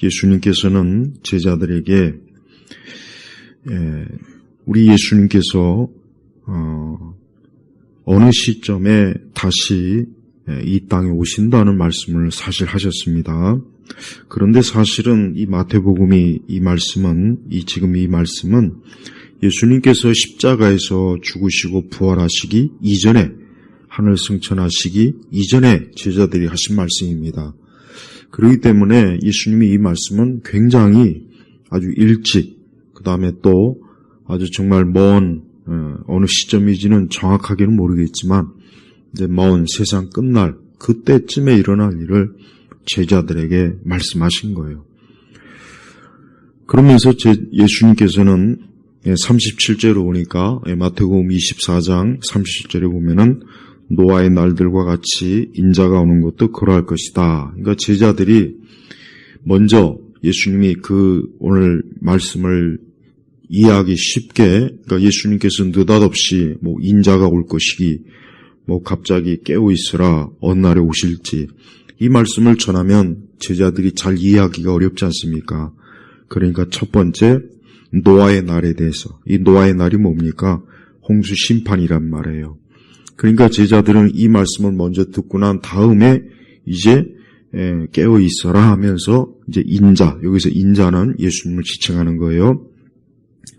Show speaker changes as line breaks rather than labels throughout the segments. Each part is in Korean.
예수님께서는 제자들에게 우리 예수님께서 어느 시점에 다시 이 땅에 오신다는 말씀을 사실 하셨습니다. 그런데 사실은 이 마태복음이 지금 이 말씀은 예수님께서 십자가에서 죽으시고 부활하시기 이전에, 하늘 승천하시기 이전에 제자들이 하신 말씀입니다. 그렇기 때문에 예수님이 이 말씀은 굉장히 아주 일찍, 그 다음에 또 아주 정말 먼 어느 시점인지는 정확하게는 모르겠지만 이제 먼 세상 끝날 그때쯤에 일어날 일을 제자들에게 말씀하신 거예요. 그러면서 예수님께서는 37절로 보니까 마태복음 24장 37절에 보면은 노아의 날들과 같이 인자가 오는 것도 그러할 것이다. 그러니까 제자들이 먼저 예수님이 오늘 말씀을 이해하기 쉽게, 그러니까 예수님께서 느닷없이 인자가 올 것이기, 갑자기 깨어 있으라 어느 날에 오실지, 이 말씀을 전하면 제자들이 잘 이해하기가 어렵지 않습니까? 그러니까 첫 번째, 노아의 날에 대해서, 이 노아의 날이 뭡니까? 홍수 심판이란 말이에요. 그러니까 제자들은 이 말씀을 먼저 듣고 난 다음에 이제 깨어 있어라 하면서 이제 인자, 여기서 인자는 예수님을 지칭하는 거예요.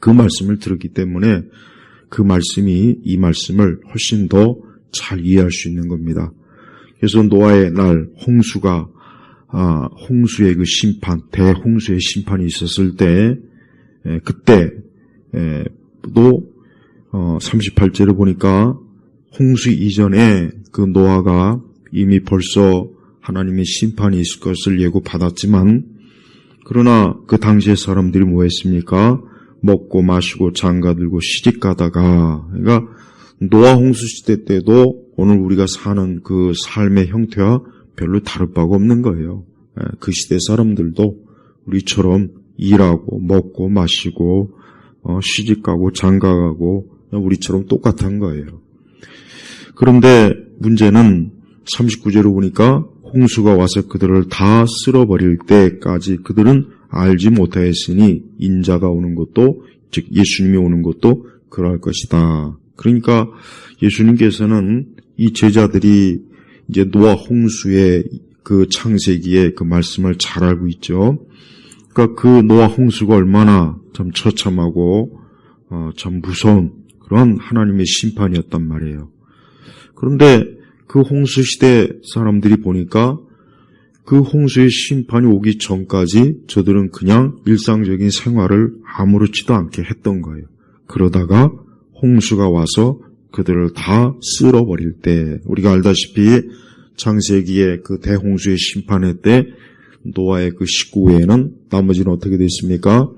그 말씀을 들었기 때문에 이 말씀을 훨씬 더 잘 이해할 수 있는 겁니다. 그래서 노아의 날, 홍수의 그 심판, 대홍수의 심판이 있었을 때, 그때도 38절을 보니까 홍수 이전에 그 노아가 이미 벌써 하나님의 심판이 있을 것을 예고받았지만, 그러나 그 당시의 사람들이 뭐 했습니까? 먹고 마시고 장가들고 시집가다가, 그러니까 노아 홍수 시대 때도 오늘 우리가 사는 그 삶의 형태와 별로 다를 바가 없는 거예요. 그 시대 사람들도 우리처럼 일하고 먹고 마시고 시집가고 장가가고 우리처럼 똑같은 거예요. 그런데 문제는 39절을 보니까 홍수가 와서 그들을 다 쓸어버릴 때까지 그들은 알지 못하였으니 인자가 오는 것도, 즉 예수님이 오는 것도 그럴 것이다. 그러니까 예수님께서는 이 제자들이 이제 노아 홍수의 그 창세기의 그 말씀을 잘 알고 있죠. 그러니까 그 노아 홍수가 얼마나 참 처참하고 참 무서운 그런 하나님의 심판이었단 말이에요. 그런데 그 홍수 시대 사람들이 보니까 그 홍수의 심판이 오기 전까지 저들은 그냥 일상적인 생활을 아무렇지도 않게 했던 거예요. 그러다가 홍수가 와서 그들을 다 쓸어버릴 때, 우리가 알다시피 창세기의 그 대홍수의 심판의 때 노아의 그 식구 외에는 나머지는 어떻게 됐습니까?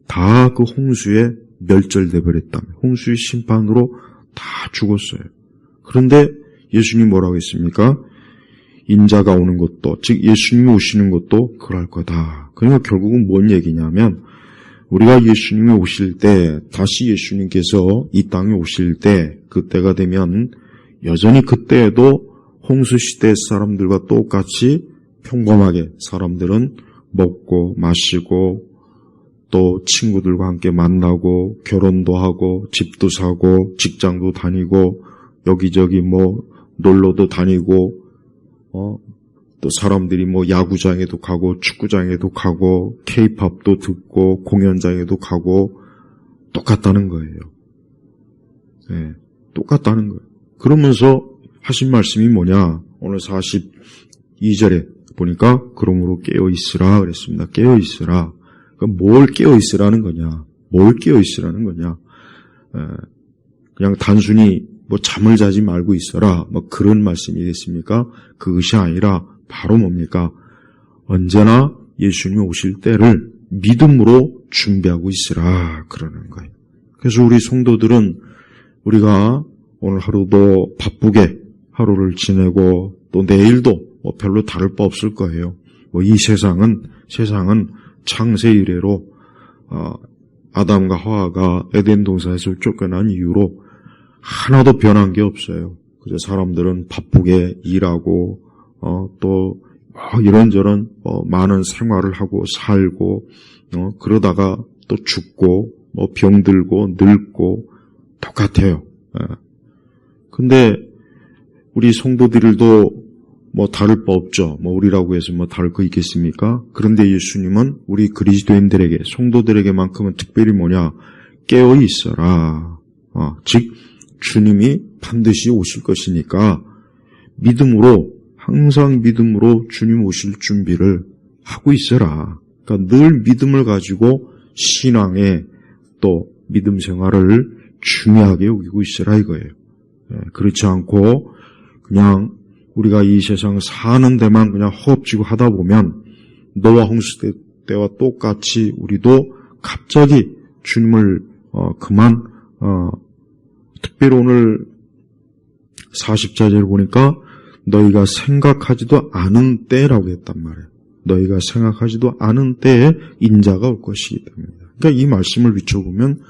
다 그 홍수에 멸절돼 버렸다며, 홍수의 심판으로 다 죽었어요. 그런데 예수님이 뭐라고 했습니까? 인자가 오는 것도, 즉 예수님이 오시는 것도 그럴 거다. 그러니까 결국은 뭔 얘기냐면, 우리가 예수님이 오실 때, 다시 예수님께서 이 땅에 오실 때, 그때가 되면 여전히 그때에도 홍수시대 사람들과 똑같이 평범하게 사람들은 먹고 마시고 또 친구들과 함께 만나고 결혼도 하고 집도 사고 직장도 다니고 여기저기 놀러도 다니고 또 사람들이 야구장에도 가고 축구장에도 가고 케이팝도 듣고 공연장에도 가고 똑같다는 거예요. 네, 똑같다는 거예요. 그러면서 하신 말씀이 뭐냐? 오늘 42절에 보니까 그러므로 깨어있으라 그랬습니다. 깨어있으라. 그럼 뭘 깨어있으라는 거냐? 뭘 깨어있으라는 거냐? 그냥 단순히 잠을 자지 말고 있어라. 그런 말씀이겠습니까? 그것이 아니라 바로 뭡니까? 언제나 예수님이 오실 때를 믿음으로 준비하고 있으라 그러는 거예요. 그래서 우리 성도들은 우리가 오늘 하루도 바쁘게 하루를 지내고 또 내일도 별로 다를 바 없을 거예요. 이 세상은 창세 이래로 아담과 하와가 에덴 동산에서 쫓겨난 이후로 하나도 변한 게 없어요. 그래서 사람들은 바쁘게 일하고 또 이런저런 많은 생활을 하고 살고 그러다가 또 죽고 병들고 늙고 똑같아요. 근데 우리 성도들도 다를 바 없죠. 우리라고 해서 다를 거 있겠습니까? 그런데 예수님은 우리 그리스도인들에게, 성도들에게만큼은 특별히 뭐냐? 깨어 있어라. 즉 주님이 반드시 오실 것이니까 믿음으로, 항상 믿음으로 주님 오실 준비를 하고 있어라. 그러니까 늘 믿음을 가지고 신앙에 또 믿음 생활을 중요하게 여기고 있어라 이거예요. 그렇지 않고 그냥 우리가 이 세상 사는 데만 그냥 허업지고 하다 보면 노아 홍수 때와 똑같이 우리도 갑자기 주님을 그만 특별히 오늘 40자절을 보니까 너희가 생각하지도 않은 때라고 했단 말이에요. 너희가 생각하지도 않은 때에 인자가 올 것이기 때문입니다. 그러니까 이 말씀을 비춰보면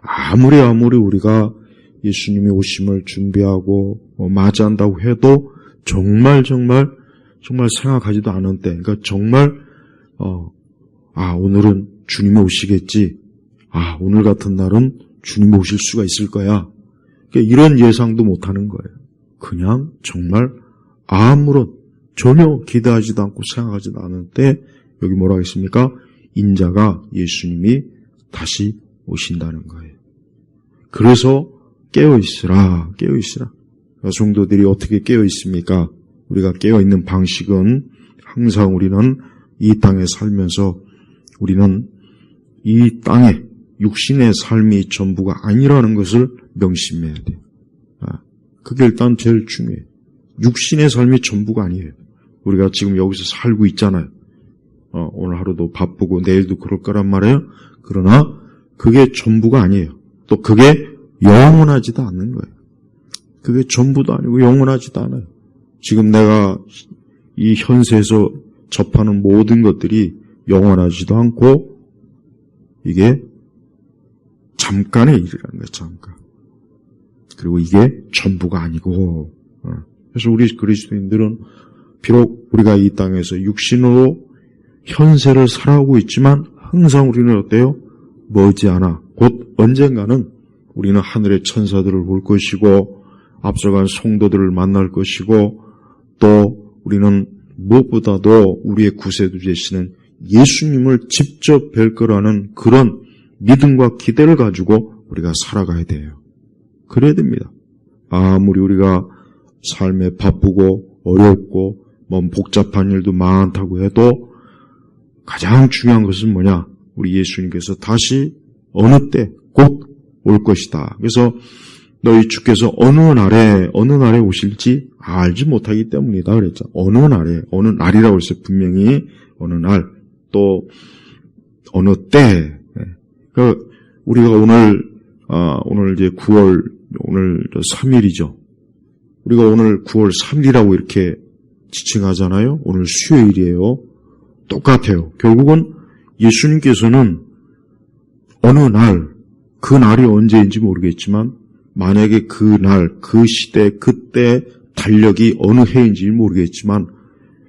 아무리 우리가 예수님이 오심을 준비하고 맞이한다고 해도 정말 생각하지도 않은 때, 그러니까 정말 오늘은 주님이 오시겠지. 오늘 같은 날은 주님이 오실 수가 있을 거야. 그러니까 이런 예상도 못하는 거예요. 그냥 정말 아무런 전혀 기대하지도 않고 생각하지도 않은 때 여기 뭐라고 했습니까? 인자가 예수님이 다시 오신다는 거예요. 그래서 깨어있으라. 성도들이 어떻게 깨어있습니까? 우리가 깨어있는 방식은 항상 우리는 이 땅에 살면서 우리는 이 땅에 육신의 삶이 전부가 아니라는 것을 명심해야 돼요. 그게 일단 제일 중요해요. 육신의 삶이 전부가 아니에요. 우리가 지금 여기서 살고 있잖아요. 오늘 하루도 바쁘고 내일도 그럴 거란 말이에요. 그러나 그게 전부가 아니에요. 또 그게 영원하지도 않는 거예요. 그게 전부도 아니고 영원하지도 않아요. 지금 내가 이 현세에서 접하는 모든 것들이 영원하지도 않고 이게 잠깐의 일이라는 거예요. 잠깐. 그리고 이게 전부가 아니고 그래서 우리 그리스도인들은 비록 우리가 이 땅에서 육신으로 현세를 살아오고 있지만 항상 우리는 어때요? 머지않아 곧 언젠가는 우리는 하늘의 천사들을 볼 것이고 앞서간 성도들을 만날 것이고 또 우리는 무엇보다도 우리의 구세주 되시는 예수님을 직접 뵐 거라는 그런 믿음과 기대를 가지고 우리가 살아가야 돼요. 그래야 됩니다. 아무리 우리가 삶에 바쁘고 어렵고 복잡한 일도 많다고 해도 가장 중요한 것은 뭐냐? 우리 예수님께서 다시 어느 때 곧 올 것이다. 그래서 너희 주께서 어느 날에 오실지 알지 못하기 때문이다 그랬죠. 어느 날이라고 했어요. 분명히 어느 날, 또 어느 때. 그러니까 우리가 오늘 이제 9월 오늘 3일이죠. 우리가 오늘 9월 3일이라고 이렇게 지칭하잖아요. 오늘 수요일이에요. 똑같아요. 결국은 예수님께서는 어느 날, 그 날이 언제인지 모르겠지만 만약에 그 날, 그 시대, 그때 달력이 어느 해인지 모르겠지만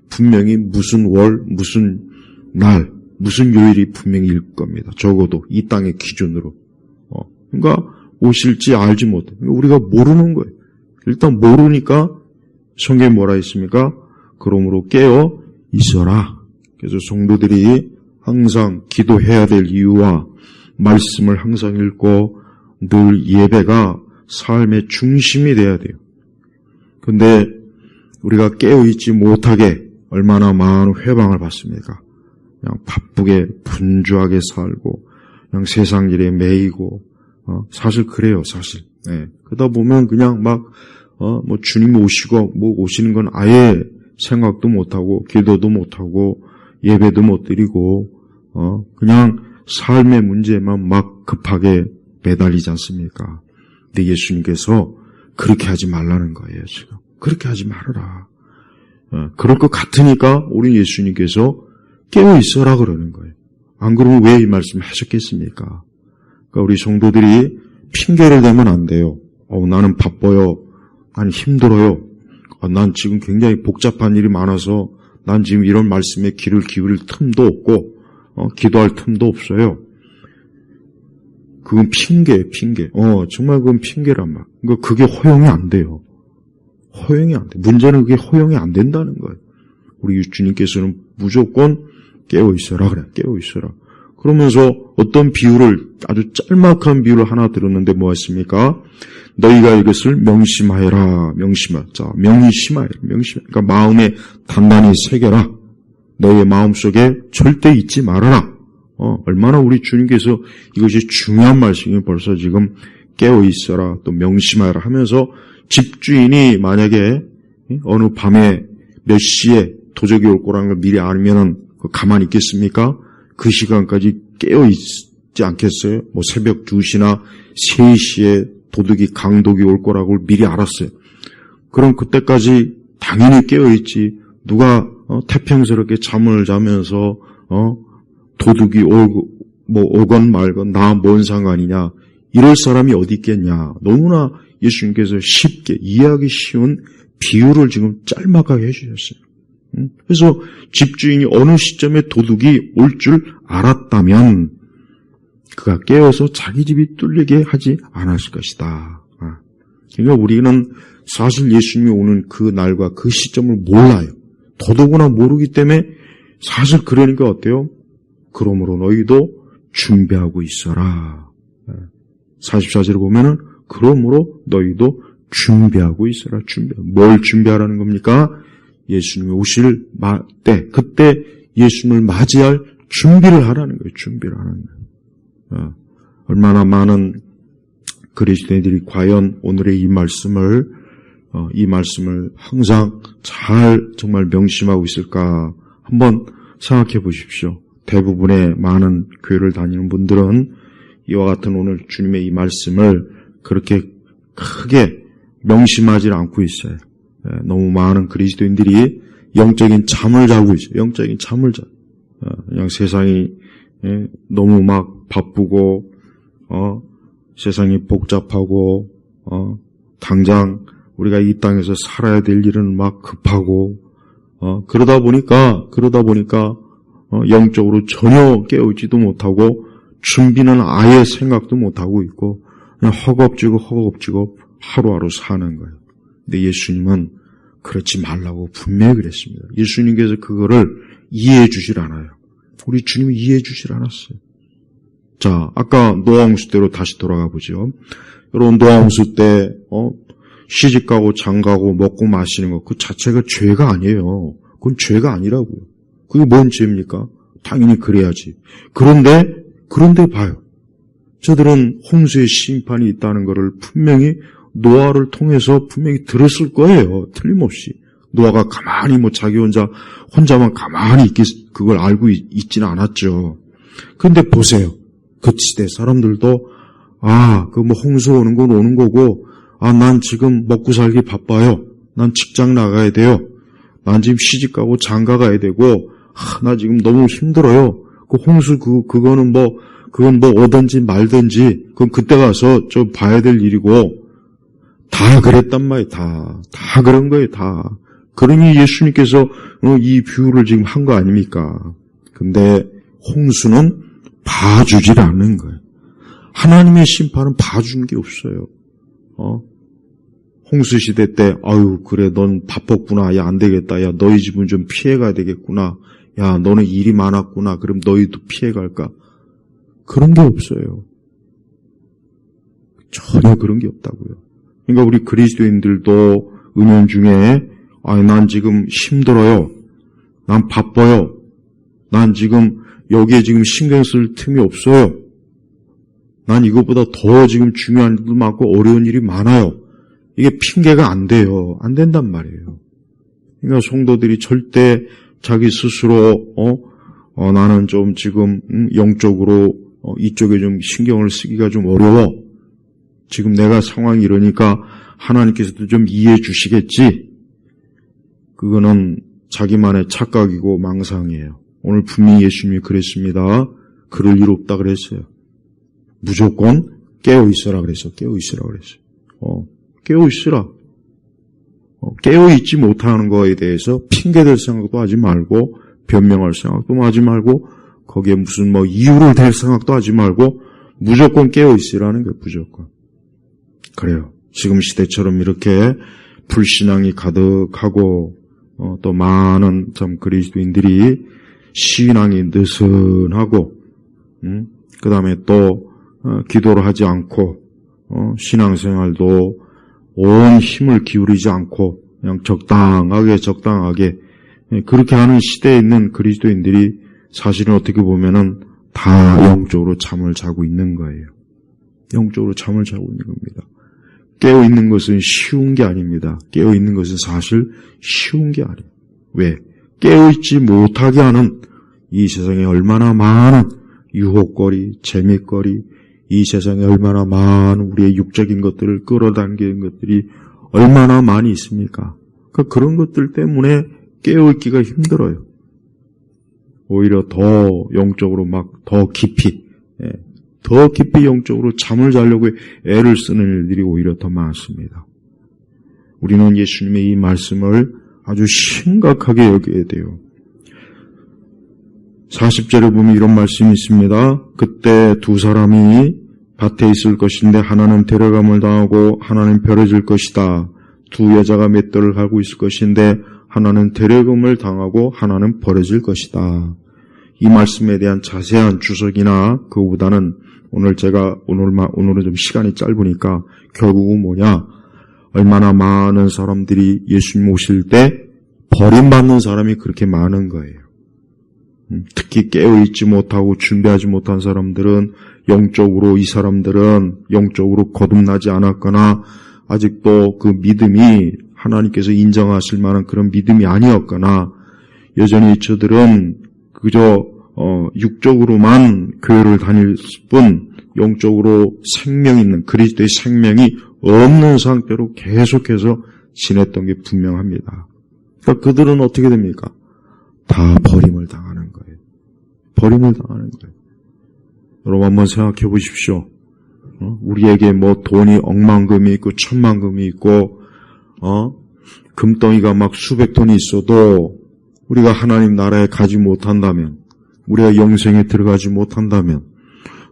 분명히 무슨 월, 무슨 날, 무슨 요일이 분명히 일 겁니다. 적어도 이 땅의 기준으로. 그러니까 오실지 알지 못해. 우리가 모르는 거예요. 일단 모르니까 성경에 뭐라 했습니까? 그러므로 깨어 있어라. 그래서 성도들이 항상 기도해야 될 이유와 말씀을 항상 읽고 늘 예배가 삶의 중심이 돼야 돼요. 근데 우리가 깨어있지 못하게 얼마나 많은 회방을 받습니까? 그냥 바쁘게 분주하게 살고 그냥 세상 일에 매이고 사실 그래요. 사실. 네. 그러다 보면 그냥 막 주님 오시고 오시는 건 아예 생각도 못하고 기도도 못하고 예배도 못 드리고 그냥 삶의 문제만 막 급하게 매달리지 않습니까? 근데 예수님께서 그렇게 하지 말라는 거예요. 지금 그렇게 하지 말아라. 그럴 것 같으니까 우리 예수님께서 깨어 있어라 그러는 거예요. 안 그러면 왜 이 말씀을 하셨겠습니까? 그러니까 우리 성도들이 핑계를 대면 안 돼요. 나는 바빠요. 아니 힘들어요. 난 지금 굉장히 복잡한 일이 많아서 난 지금 이런 말씀에 귀를 기울일 틈도 없고 기도할 틈도 없어요. 그건 핑계예요, 핑계. 정말 그건 핑계란 말. 그러니까 그게 허용이 안 돼요. 허용이 안 돼. 문제는 그게 허용이 안 된다는 거예요. 우리 주님께서는 무조건 깨어 있어라 그래. 깨어 있어라. 그러면서 어떤 비유를, 아주 짤막한 비유를 하나 들었는데 뭐였습니까? 너희가 이것을 명심하여라. 명심하. 자, 명심하여라. 그러니까 마음에 단단히 새겨라. 너희의 마음속에 절대 잊지 말아라. 얼마나 우리 주님께서 이것이 중요한 말씀이 벌써 지금 깨어 있어라. 또 명심하여라 하면서 집주인이 만약에 어느 밤에 몇 시에 도적이 올 거라는 걸 미리 알면은 가만히 있겠습니까? 그 시간까지 깨어 있지 않겠어요? 뭐 새벽 2시나 3시에 도둑이 강독이 올 거라고 미리 알았어요. 그럼 그때까지 당연히 깨어 있지. 누가 태평스럽게 잠을 자면서 도둑이 오건 말건 나 뭔 상관이냐. 이럴 사람이 어디 있겠냐. 너무나 예수님께서 쉽게 이해하기 쉬운 비유를 지금 짤막하게 해주셨어요. 그래서 집주인이 어느 시점에 도둑이 올 줄 알았다면 그가 깨어서 자기 집이 뚫리게 하지 않았을 것이다. 그러니까 우리는 사실 예수님이 오는 그 날과 그 시점을 몰라요. 더더구나 모르기 때문에 사실 그러니까 어때요? 그러므로 너희도 준비하고 있어라. 44절을 보면은 그러므로 너희도 준비하고 있어라. 뭘 준비하라는 겁니까? 예수님이 오실 때, 그때 예수님을 맞이할 준비를 하라는 거예요. 준비를 하라는 거예요. 얼마나 많은 그리스도인들이 과연 오늘의 이 말씀을 항상 잘 정말 명심하고 있을까 한번 생각해 보십시오. 대부분의 많은 교회를 다니는 분들은 이와 같은 오늘 주님의 이 말씀을 그렇게 크게 명심하지 않고 있어요. 너무 많은 그리스도인들이 영적인 잠을 자고 있어요. 영적인 잠을 자. 그냥 세상이 너무 막 바쁘고 세상이 복잡하고 당장 우리가 이 땅에서 살아야 될 일은 막 급하고 그러다 보니까 영적으로 전혀 깨어있지도 못하고 준비는 아예 생각도 못하고 있고 그냥 허겁지겁 하루하루 사는 거예요. 근데 예수님은 그렇지 말라고 분명히 그랬습니다. 예수님께서 그거를 이해해 주질 않아요. 우리 주님이 이해해 주질 않았어요. 자, 아까 노아 홍수 때로 다시 돌아가 보죠. 여러분, 노아 홍수 때 시집가고 장가고 먹고 마시는 것 그 자체가 죄가 아니에요. 그건 죄가 아니라고요. 그게 뭔 죄입니까? 당연히 그래야지. 그런데 봐요. 저들은 홍수의 심판이 있다는 것을 분명히 노아를 통해서 분명히 들었을 거예요. 틀림없이. 노아가 가만히 자기 혼자만 가만히 그걸 알고 있지는 않았죠. 그런데 보세요. 그 시대 사람들도 홍수 오는 건 오는 거고 난 지금 먹고 살기 바빠요. 난 직장 나가야 돼요. 난 지금 시집가고 장가 가야 되고 나 지금 너무 힘들어요. 그 홍수 그건 오든지 말든지 그건 그때 가서 좀 봐야 될 일이고 다 그랬단 말이에요. 다 그런 거예요. 다. 그러니 예수님께서 이 비유를 지금 한 거 아닙니까? 근데 홍수는 봐주질 않는 거예요. 하나님의 심판은 봐준 게 없어요. 홍수 시대 때 그래 넌 바빴구나. 야 안 되겠다. 야 너희 집은 좀 피해가야 되겠구나. 야 너는 일이 많았구나. 그럼 너희도 피해갈까? 그런 게 없어요. 전혀 그런 게 없다고요. 그러니까 우리 그리스도인들도 은연중에 난 지금 힘들어요. 난 바빠요. 난 지금 여기에 지금 신경 쓸 틈이 없어요. 난 이것보다 더 지금 중요한 일도 많고 어려운 일이 많아요. 이게 핑계가 안 돼요. 안 된단 말이에요. 그러니까 성도들이 절대 자기 스스로 나는 좀 지금 영적으로 이쪽에 좀 신경을 쓰기가 좀 어려워. 지금 내가 상황이 이러니까 하나님께서도 좀 이해해 주시겠지. 그거는 자기만의 착각이고 망상이에요. 오늘 분명히 예수님이 그랬습니다. 그럴 일 없다 그랬어요. 무조건 깨어 있어라 그랬어요. 깨어 있으라 그랬어요. 깨어 있으라. 깨어있지 못하는 거에 대해서 핑계댈 생각도 하지 말고 변명할 생각도 하지 말고 거기에 무슨 이유를 댈 생각도 하지 말고 무조건 깨어있으라는 거예요. 무조건. 그래요. 지금 시대처럼 이렇게 불신앙이 가득하고 또 많은 참 그리스도인들이 신앙이 느슨하고 그 다음에 또 기도를 하지 않고 신앙생활도 온 힘을 기울이지 않고 그냥 적당하게 그렇게 하는 시대에 있는 그리스도인들이 사실은 어떻게 보면은 다 영적으로 잠을 자고 있는 거예요. 영적으로 잠을 자고 있는 겁니다. 깨어있는 것은 쉬운 게 아닙니다. 깨어있는 것은 사실 쉬운 게 아니에요. 왜? 깨어있지 못하게 하는 이 세상에 얼마나 많은 유혹거리, 재미거리, 이 세상에 얼마나 많은 우리의 육적인 것들을 끌어당기는 것들이 얼마나 많이 있습니까? 그러니까 그런 것들 때문에 깨어있기가 힘들어요. 오히려 더 영적으로 더 깊이 영적으로 잠을 자려고 애를 쓰는 일들이 오히려 더 많습니다. 우리는 예수님의 이 말씀을 아주 심각하게 여겨야 돼요. 40절에 보면 이런 말씀이 있습니다. 그때 두 사람이 밭에 있을 것인데 하나는 데려감을 당하고 하나는 버려질 것이다. 두 여자가 맷돌을 갈고 있을 것인데 하나는 데려감을 당하고 하나는 버려질 것이다. 이 말씀에 대한 자세한 주석이나 그보다는 오늘은 좀 시간이 짧으니까 결국은 뭐냐? 얼마나 많은 사람들이 예수님 오실 때 버림받는 사람이 그렇게 많은 거예요. 특히 깨어있지 못하고 준비하지 못한 사람들은 이 사람들은 영적으로 거듭나지 않았거나 아직도 그 믿음이 하나님께서 인정하실 만한 그런 믿음이 아니었거나 여전히 저들은 그저 육적으로만 교회를 다닐 뿐 영적으로 생명 있는 그리스도의 생명이 없는 상태로 계속해서 지냈던 게 분명합니다. 그러니까 그들은 어떻게 됩니까? 다 버림을 당하는 거예요. 버림을 당하는 거예요. 여러분 한번 생각해 보십시오. 우리에게 돈이 억만금이 있고 천만금이 있고 금덩이가 수백 톤이 있어도 우리가 하나님 나라에 가지 못한다면, 우리가 영생에 들어가지 못한다면,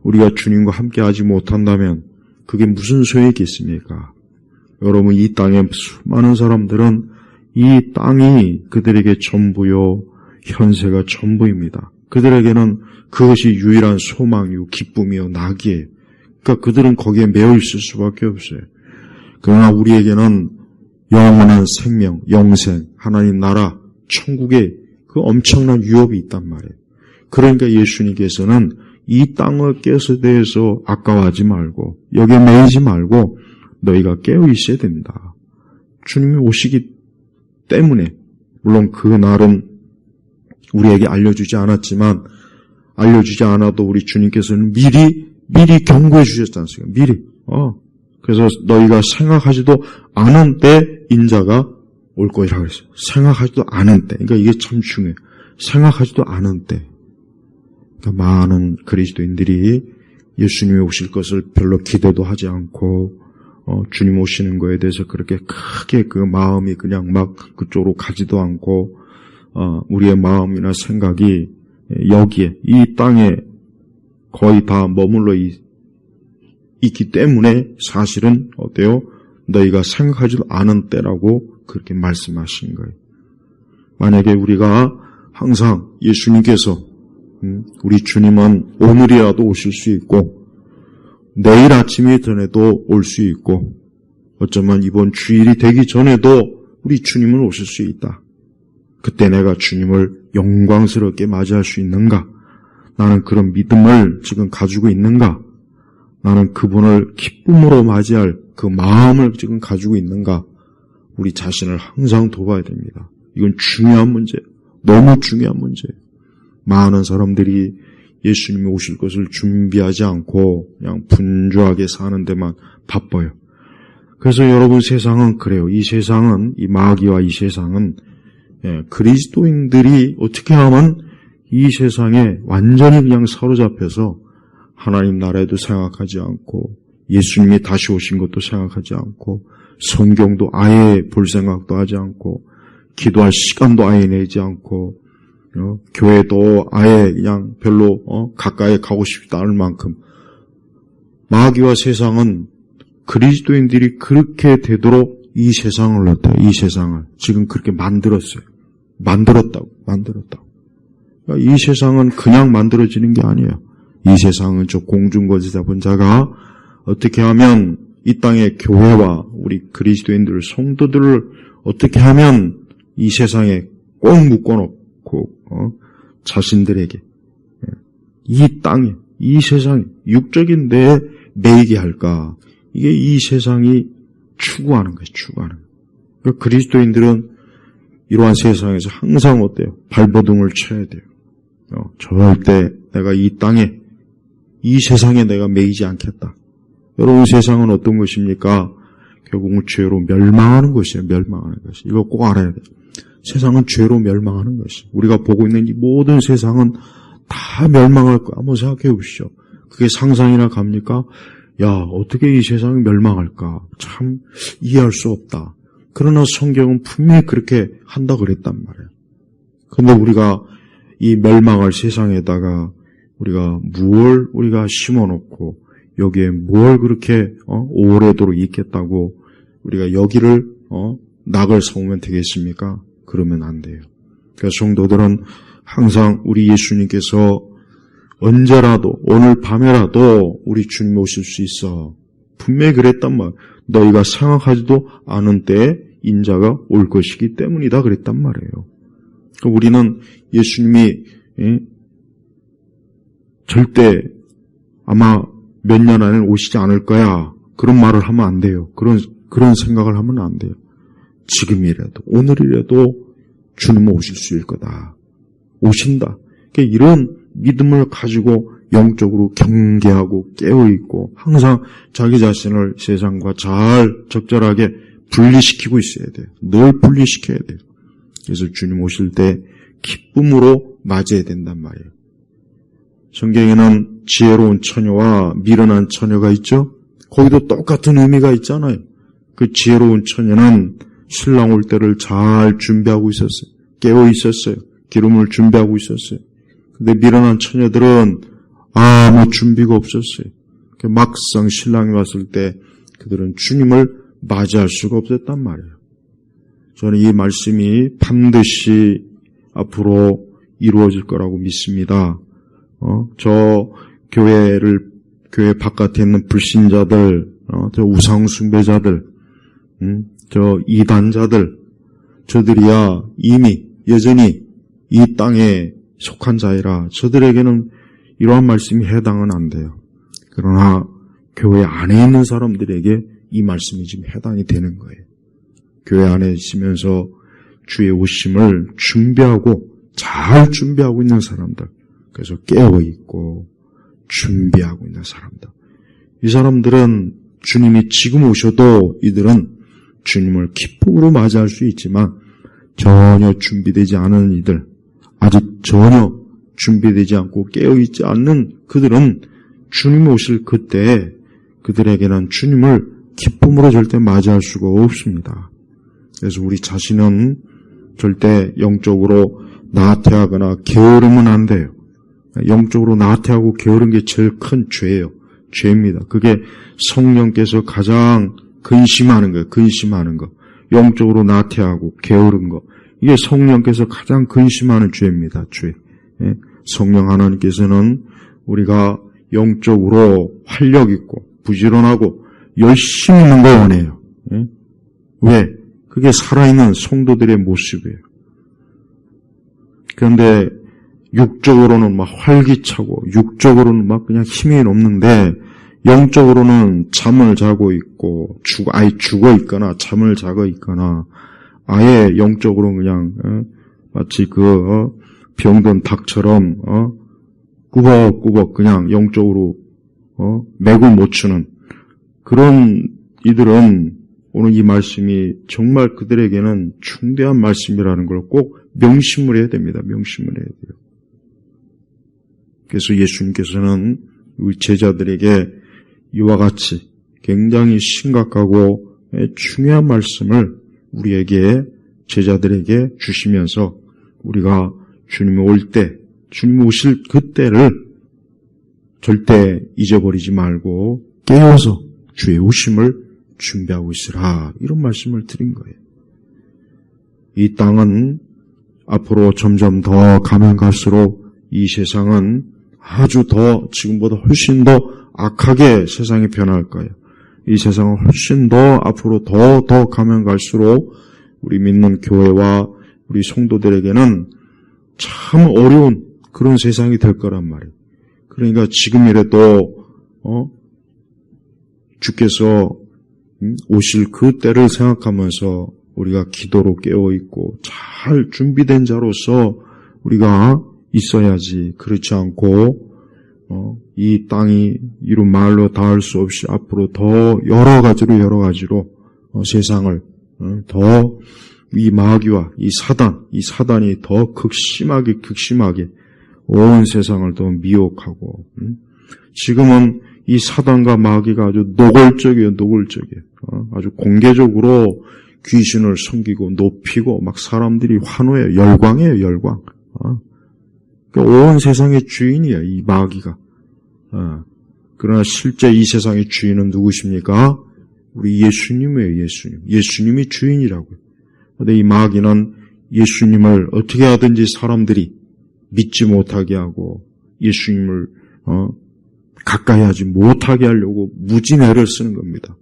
우리가 주님과 함께 하지 못한다면 그게 무슨 소용이겠습니까? 여러분 이 땅에 수많은 사람들은 이 땅이 그들에게 전부요, 현세가 전부입니다. 그들에게는 그것이 유일한 소망이요, 기쁨이요, 낙이에요. 그러니까 그들은 거기에 매여 있을 수밖에 없어요. 그러나 우리에게는 영원한 생명, 영생, 하나님 나라, 천국에 그 엄청난 유업이 있단 말이에요. 그러니까 예수님께서는 이 땅의 깨서 대해서 아까워하지 말고 여기에 매이지 말고 너희가 깨어 있어야 된다. 주님이 오시기 때문에 물론 그 날은 우리에게 알려주지 않았지만 알려주지 않아도 우리 주님께서는 미리 경고해 주셨지 않습니까? 미리. 그래서 너희가 생각하지도 않은 때 인자가 올 것이라고 했어요. 생각하지도 않은 때. 그러니까 이게 참 중요해요. 생각하지도 않은 때. 그러니까 많은 그리스도인들이 예수님이 오실 것을 별로 기대도 하지 않고 주님 오시는 거에 대해서 그렇게 크게 그 마음이 그냥 그쪽으로 가지도 않고 우리의 마음이나 생각이 여기에 이 땅에 거의 다 머물러 있기 때문에 사실은 어때요? 너희가 생각하지도 않은 때라고 그렇게 말씀하신 거예요. 만약에 우리가 항상 예수님께서 우리 주님은 오늘이라도 오실 수 있고 내일 아침이 전에도 올 수 있고 어쩌면 이번 주일이 되기 전에도 우리 주님은 오실 수 있다. 그때 내가 주님을 영광스럽게 맞이할 수 있는가? 나는 그런 믿음을 지금 가지고 있는가? 나는 그분을 기쁨으로 맞이할 그 마음을 지금 가지고 있는가? 우리 자신을 항상 돌아야 됩니다. 이건 중요한 문제예요. 너무 중요한 문제예요. 많은 사람들이 예수님이 오실 것을 준비하지 않고 그냥 분주하게 사는 데만 바빠요. 그래서 여러분 세상은 그래요. 이 세상은 이 마귀와 이 세상은 그리스도인들이 어떻게 하면 이 세상에 완전히 그냥 사로잡혀서 하나님 나라에도 생각하지 않고 예수님이 다시 오신 것도 생각하지 않고 성경도 아예 볼 생각도 하지 않고 기도할 시간도 아예 내지 않고 교회도 아예 그냥 별로 가까이 가고 싶지 않을 만큼 마귀와 세상은 그리스도인들이 그렇게 되도록 이 세상을 어때요? 이 세상을 지금 그렇게 만들었어요. 만들었다고. 그러니까 이 세상은 그냥 만들어지는 게 아니에요. 이 세상은 저 공중거지 잡은 자가 어떻게 하면 이 땅의 교회와 우리 그리스도인들 성도들을 어떻게 하면 이 세상에 꼭 묶어놓고 자신들에게 이 땅에 이 세상에 육적인 데에 매이게 할까? 이게 이 세상이 추구하는 거예요. 추구하는 거예요. 그러니까 그리스도인들은 이러한 세상에서 항상 어때요? 발버둥을 쳐야 돼요. 절대 내가 이 땅에 이 세상에 내가 매이지 않겠다. 여러분 세상은 어떤 것입니까? 결국은 죄로 멸망하는 것이에요. 멸망하는 것이. 이거 꼭 알아야 돼요. 세상은 죄로 멸망하는 것이. 우리가 보고 있는 이 모든 세상은 다 멸망할 거야. 한번 생각해 보시죠. 그게 상상이나 갑니까? 야, 어떻게 이 세상이 멸망할까? 참 이해할 수 없다. 그러나 성경은 분명히 그렇게 한다 그랬단 말이에요. 근데 우리가 이 멸망할 세상에다가 우리가 심어놓고 여기에 뭘 그렇게 오래도록 있겠다고 우리가 여기를 낙을 세우면 되겠습니까? 그러면 안 돼요. 그러니까 성도들은 항상 우리 예수님께서 언제라도 오늘 밤에라도 우리 주님 오실 수 있어. 분명히 그랬단 말. 너희가 생각하지도 않은 때에 인자가 올 것이기 때문이다 그랬단 말이에요. 그러니까 우리는 예수님이 절대 아마 몇 년 안에 오시지 않을 거야. 그런 말을 하면 안 돼요. 그런 생각을 하면 안 돼요. 지금이라도 오늘이라도 주님은 오실 수 있을 거다. 오신다. 그러니까 이런 믿음을 가지고 영적으로 경계하고 깨어있고 항상 자기 자신을 세상과 잘 적절하게 분리시키고 있어야 돼요. 늘 분리시켜야 돼요. 그래서 주님 오실 때 기쁨으로 맞이해야 된단 말이에요. 성경에는 지혜로운 처녀와 미련한 처녀가 있죠. 거기도 똑같은 의미가 있잖아요. 그 지혜로운 처녀는 신랑 올 때를 잘 준비하고 있었어요. 깨어 있었어요. 기름을 준비하고 있었어요. 근데 미련한 처녀들은 아무 준비가 없었어요. 막상 신랑이 왔을 때 그들은 주님을 맞이할 수가 없었단 말이에요. 저는 이 말씀이 반드시 앞으로 이루어질 거라고 믿습니다. 저 교회 바깥에 있는 불신자들, 저 우상 숭배자들, 저 이단자들, 저들이야 이미 여전히 이 땅에 속한 자이라 저들에게는 이러한 말씀이 해당은 안 돼요. 그러나 교회 안에 있는 사람들에게 이 말씀이 지금 해당이 되는 거예요. 교회 안에 있으면서 주의 오심을 잘 준비하고 있는 사람들. 그래서 깨어있고 준비하고 있는 사람들. 이 사람들은 주님이 지금 오셔도 이들은 주님을 기쁨으로 맞이할 수 있지만 전혀 준비되지 않은 이들, 아직 전혀 준비되지 않고 깨어있지 않는 그들은 주님 오실 그때 그들에게는 주님을 기쁨으로 절대 맞이할 수가 없습니다. 그래서 우리 자신은 절대 영적으로 나태하거나 게으르면 안 돼요. 영적으로 나태하고 게으른 게 제일 큰 죄예요. 죄입니다. 그게 성령께서 가장 근심하는 거예요. 근심하는 거. 영적으로 나태하고 게으른 거. 이게 성령께서 가장 근심하는 죄입니다. 죄. 성령 하나님께서는 우리가 영적으로 활력 있고 부지런하고 열심히 있는 거 원해요. 왜? 그게 살아있는 성도들의 모습이에요. 그런데 육적으로는 막 활기차고 육적으로는 막 그냥 힘이 없는데 영적으로는 잠을 자고 있고 죽어 있거나 잠을 자고 있거나 아예 영적으로 그냥 마치 병든 닭처럼 꾸벅꾸벅 그냥 영적으로 맥을 못 추는 그런 이들은 오늘 이 말씀이 정말 그들에게는 중대한 말씀이라는 걸 꼭 명심을 해야 됩니다. 명심을 해야 돼요. 그래서 예수님께서는 우리 제자들에게 이와 같이 굉장히 심각하고 중요한 말씀을 우리에게, 제자들에게 주시면서 우리가 주님이 올 때, 주님이 오실 그때를 절대 잊어버리지 말고 깨어서 주의 오심을 준비하고 있으라, 이런 말씀을 드린 거예요. 이 땅은 앞으로 점점 더 가면 갈수록 이 세상은 아주 더, 지금보다 훨씬 더 악하게 세상이 변할 거예요. 이 세상은 훨씬 더 앞으로 더 가면 갈수록 우리 믿는 교회와 우리 성도들에게는 참 어려운 그런 세상이 될 거란 말이에요. 그러니까 지금이라도 주께서 오실 그 때를 생각하면서 우리가 기도로 깨어있고 잘 준비된 자로서 우리가 있어야지. 그렇지 않고 이 땅이 이루 말로 닿을 수 없이 앞으로 더 여러 가지로 세상을 더 이 마귀와 이 사단이 더 극심하게 온 세상을 더 미혹하고, 지금은 이 사단과 마귀가 아주 노골적이에요. 아주 공개적으로 귀신을 섬기고 높이고 막 사람들이 환호해요. 열광해요. 그러니까 온 세상의 주인이에요, 이 마귀가. 그러나 실제 이 세상의 주인은 누구십니까? 우리 예수님이에요. 예수님이 주인이라고요. 근데 이 마귀는 예수님을 어떻게 하든지 사람들이 믿지 못하게 하고 예수님을 가까이 하지 못하게 하려고 무진 애를 쓰는 겁니다.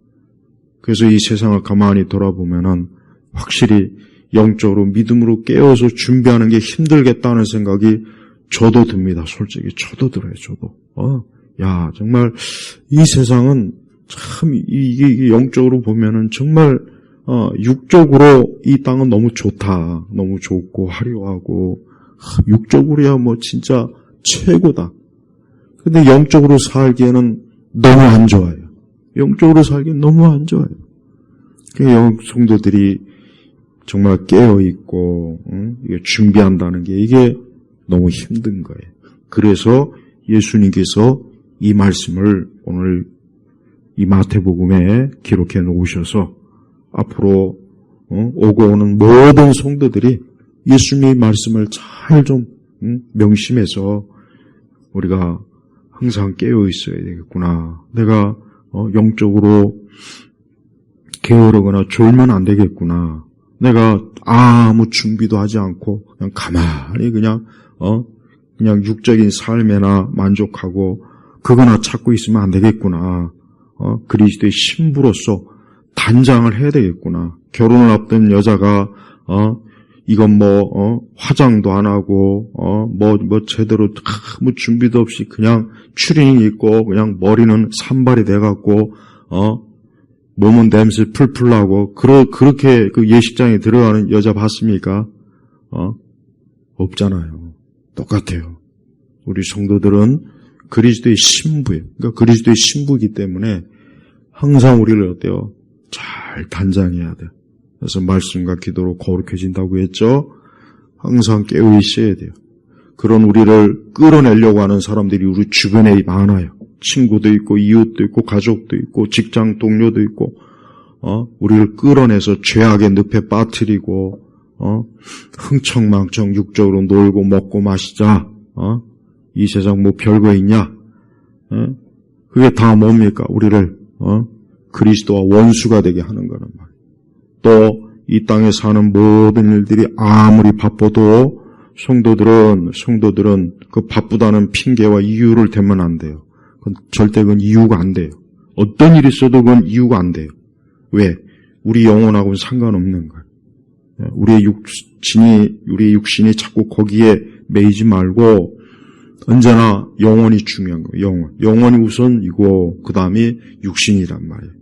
그래서 이 세상을 가만히 돌아보면은 확실히 영적으로 믿음으로 깨어서 준비하는 게 힘들겠다는 생각이 저도 듭니다. 솔직히 저도 들어요. 정말 이 세상은 참 이게 영적으로 보면은 정말 육적으로 이 땅은 너무 좋다. 너무 좋고 화려하고 육적으로야 뭐 진짜 최고다. 근데 영적으로 살기에는 너무 안 좋아요. 그 성도들이 정말 깨어있고 준비한다는 게 이게 너무 힘든 거예요. 그래서 예수님께서 이 말씀을 오늘 이 마태복음에 기록해 놓으셔서 앞으로 오고 오는 모든 성도들이 예수님의 말씀을 잘 좀 명심해서 우리가 항상 깨어 있어야 되겠구나. 내가 영적으로 게으르거나 졸면 안 되겠구나. 내가 아무 준비도 하지 않고 그냥 가만히 그냥 육적인 삶에나 만족하고 그거나 찾고 있으면 안 되겠구나. 그리스도의 신부로서 단장을 해야 되겠구나. 결혼을 앞둔 여자가 이건 화장도 안 하고 제대로 아무 준비도 없이 그냥 추리닝 입고 그냥 머리는 산발이 돼갖고 몸은 냄새 풀풀 나고 그렇게 그 예식장에 들어가는 여자 봤습니까? 없잖아요. 똑같아요. 우리 성도들은 그리스도의 신부예요. 그러니까 그리스도의 신부이기 때문에 항상 우리를 어때요? 잘 단장해야 돼요. 그래서 말씀과 기도로 거룩해진다고 했죠. 항상 깨어 있어야 돼요. 그런 우리를 끌어내려고 하는 사람들이 우리 주변에 많아요. 친구도 있고 이웃도 있고 가족도 있고 직장 동료도 있고 우리를 끌어내서 죄악의 늪에 빠뜨리고 흥청망청 육적으로 놀고 먹고 마시자. 이 세상 뭐 별거 있냐? 그게 다 뭡니까? 우리를 그리스도와 원수가 되게 하는 거란 말이에요. 또 이 땅에 사는 모든 일들이 아무리 바빠도 성도들은 그 바쁘다는 핑계와 이유를 대면 안 돼요. 절대 그건 이유가 안 돼요. 어떤 일이 있어도 그건 이유가 안 돼요. 왜? 우리 영혼하고는 상관없는 거예요. 우리의 육신이 자꾸 거기에 매이지 말고 언제나 영혼이 중요한 거예요. 영혼이 우선이고 그 다음에 육신이란 말이에요.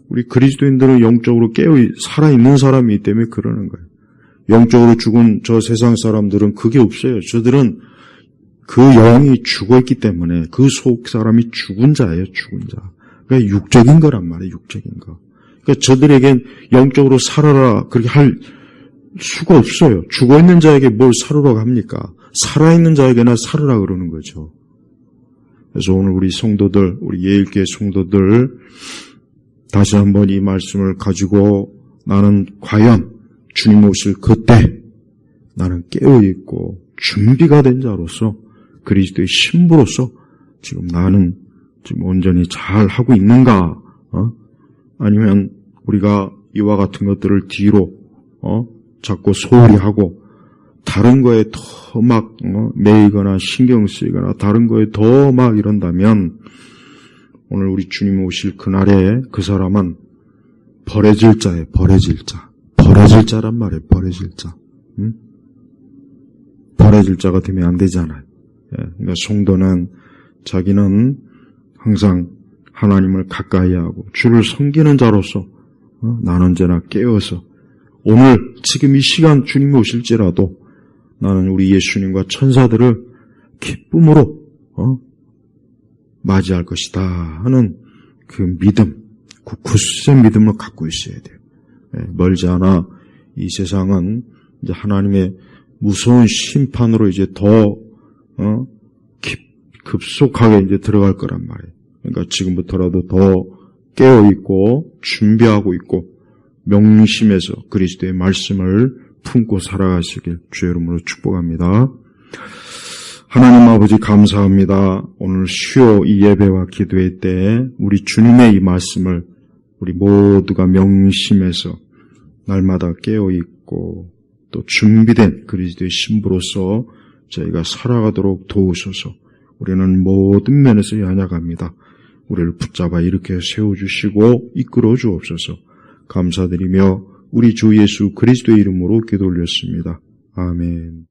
우리 그리스도인들은 영적으로 살아있는 사람이기 때문에 그러는 거예요. 영적으로 죽은 저 세상 사람들은 그게 없어요. 저들은 그 영이 죽어있기 때문에 그 속 사람이 죽은 자예요. 그러니까 육적인 거란 말이에요. 육적인 거. 그러니까 저들에겐 영적으로 살아라 그렇게 할 수가 없어요. 죽어있는 자에게 뭘 살으라고 합니까? 살아있는 자에게나 살으라 그러는 거죠. 그래서 오늘 우리 성도들, 우리 예일교회 성도들 다시 한번 이 말씀을 가지고 나는 과연 주님 오실 그때 나는 깨어있고 준비가 된 자로서 그리스도의 신부로서 지금 나는 지금 온전히 잘 하고 있는가? 아니면 우리가 이와 같은 것들을 뒤로 자꾸 소홀히 하고 다른 거에 더 막 매이거나 신경 쓰이거나 다른 거에 더 막 이런다면 오늘 우리 주님 오실 그날에 그 사람은 버려질 자예요. 버려질 자. 버려질 자란 말이에요. 버려질 자. 응? 버려질 자가 되면 안 되잖아요. 그러니까 성도는 자기는 항상 하나님을 가까이 하고 주를 섬기는 자로서 나는 언제나 깨어서 오늘 지금 이 시간 주님이 오실지라도 나는 우리 예수님과 천사들을 기쁨으로 맞이할 것이다 하는 그 믿음, 그 굳센 믿음을 갖고 있어야 돼요. 멀지 않아 이 세상은 이제 하나님의 무서운 심판으로 이제 더 급속하게 이제 들어갈 거란 말이에요. 그러니까 지금부터라도 더 깨어 있고 준비하고 있고 명심해서 그리스도의 말씀을 품고 살아가시길 주의 이름으로 축복합니다. 하나님 아버지 감사합니다. 오늘 수요 이 예배와 기도회 때 우리 주님의 이 말씀을 우리 모두가 명심해서 날마다 깨어 있고 또 준비된 그리스도의 신부로서 저희가 살아가도록 도우소서. 우리는 모든 면에서 연약합니다. 우리를 붙잡아 이렇게 세워주시고 이끌어 주옵소서. 감사드리며 우리 주 예수 그리스도의 이름으로 기도 올렸습니다. 아멘.